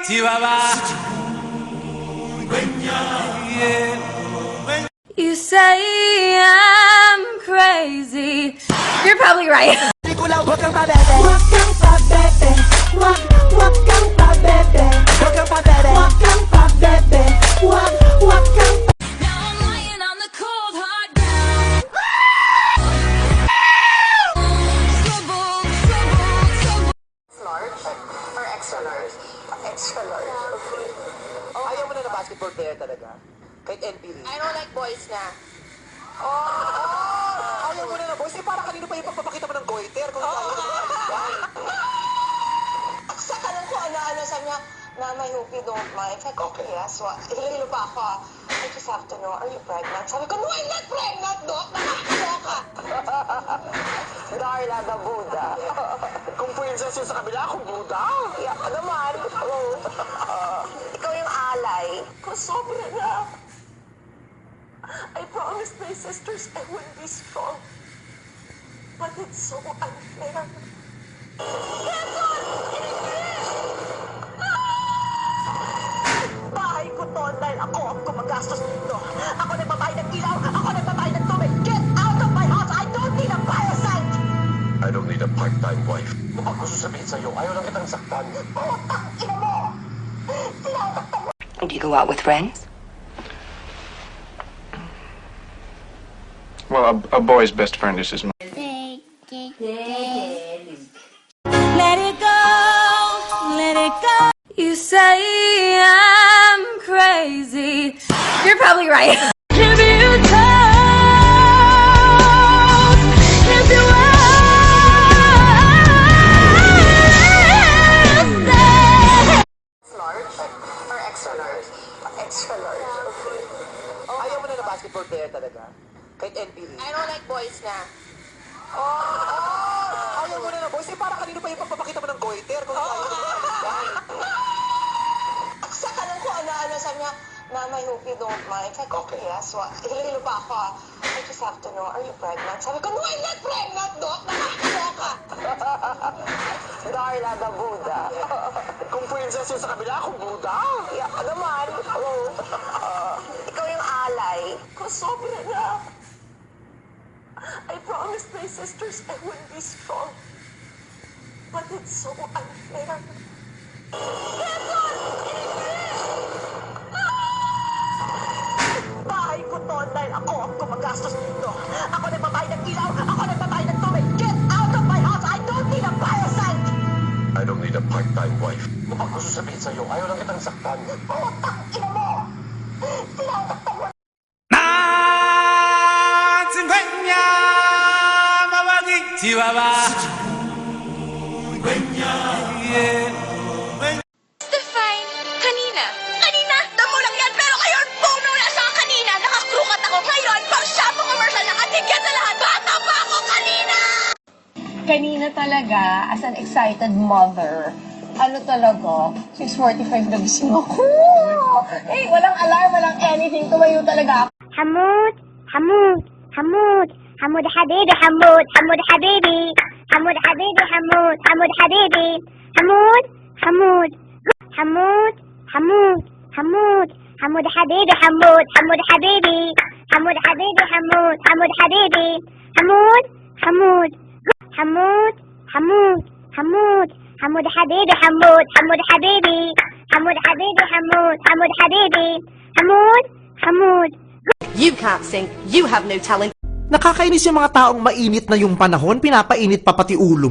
Chihuahua. You say I'm crazy. You're probably right. Huwag kang pabebe. Huwag kang pabebe. Huwag kang pabebe. Huwag kang pabebe. Huwag kang pabebe. Huwag kang Now I'm lying on the cold hard ground. large or extra large? Extra large. Okay. Ayaw mo na na basketball player talaga? Kahit NPD? I don't like boys na. Ayaw mo na na boys? Eh, para kanino pa yung pagpapakita mo ng goiter? Kung ayaw mo na Saka lang ko ano sa niya, Mama, I hope you don't mind. Sabi ko, Okay. yes. So, hilo pa ako. I just have to know, are you pregnant? Sabi ko, no, I'm not pregnant, Doc. Nakakalo ka. Darla, the Buddha. Kung princess yun sa kabila, akong Buddha. Iyak ka naman. Ikaw yung alay. Kung sobra na. I promised my sisters I would be strong. But it's so unfair. Bahay ko to dahil ako ang gumagastos dito. Ako nagbabayad ng ilaw, ako nagbabayad ng tubig. Get out of my house! I don't need a parasite! I don't need a part-time wife. Kapag gusto sabihin sa'yo, ayaw lang kitang saktan. Putang ina mo! Tinataktan mo! Do you go out with friends? Well, a boy's best friend is his mom. Let it go, let it go. You say I'm crazy. You're probably right. Give you toes, if you Large or extra large? Extra large. Okay. Ayaw mo na na basketball player talaga? Kahit NPD? I don't like boys na. Ayaw mo na na boys? Eh, para kanino pa yung pagpapakita mo ng goiter? Kung ayaw mo na Saka lang ko ano sa niya, Mama, I hope you don't mind. Sabi ko, Okay. yes. So, hilo pa ako. I just have to know, are you pregnant? Sabi ko, no, I'm not pregnant, Doc. Nakakalo ka. Darla, the Buddha. Kung princess yun sa kabila, akong Buddha. Iyak ka naman. Ikaw yung alay. Kung sobra na. I promised my sisters I would be strong. But it's so unfair. Bahay ko to dahil ako ang gumagastos dito. Ako nagbabayad ng ilaw, ako nagbabayad ng tubig. Get out of my house! I don't need a parasite! I don't need a part-time wife. Kapag gusto sabihin sa'yo, ayaw lang kitang saktan. Putang ina mo! Tinataktan mo Chihuahua. Define kanina. Kanina? Damo lang yan, pero ngayon, puno na sa kanina. Nakakrukat ako ngayon. Pang shampoo commercial, nakatigyat na lahat. Bata pa ako kanina! Kanina talaga, as an excited mother, ano talaga, 6:45 nagising ako. Eh, walang alarm, walang anything. Tumayo talaga ako. حمود حمود حمود حمود حبيبي حمود حمود حبيبي حمود حبيبي حمود حمود حبيبي حمود حمود حمود حمود حمود حمود حبيبي حمود حمود حبيبي حمود حبيبي حمود حمود حبيبي حمود حمود حمود حمود حمود حمود حبيبي حمود حمود حبيبي حمود حبيبي حمود حمود حبيبي حمود حمود. You can't sing, you have no talent. Nakakainis yung mga taong mainit na yung panahon, pinapainit pa pati ulo.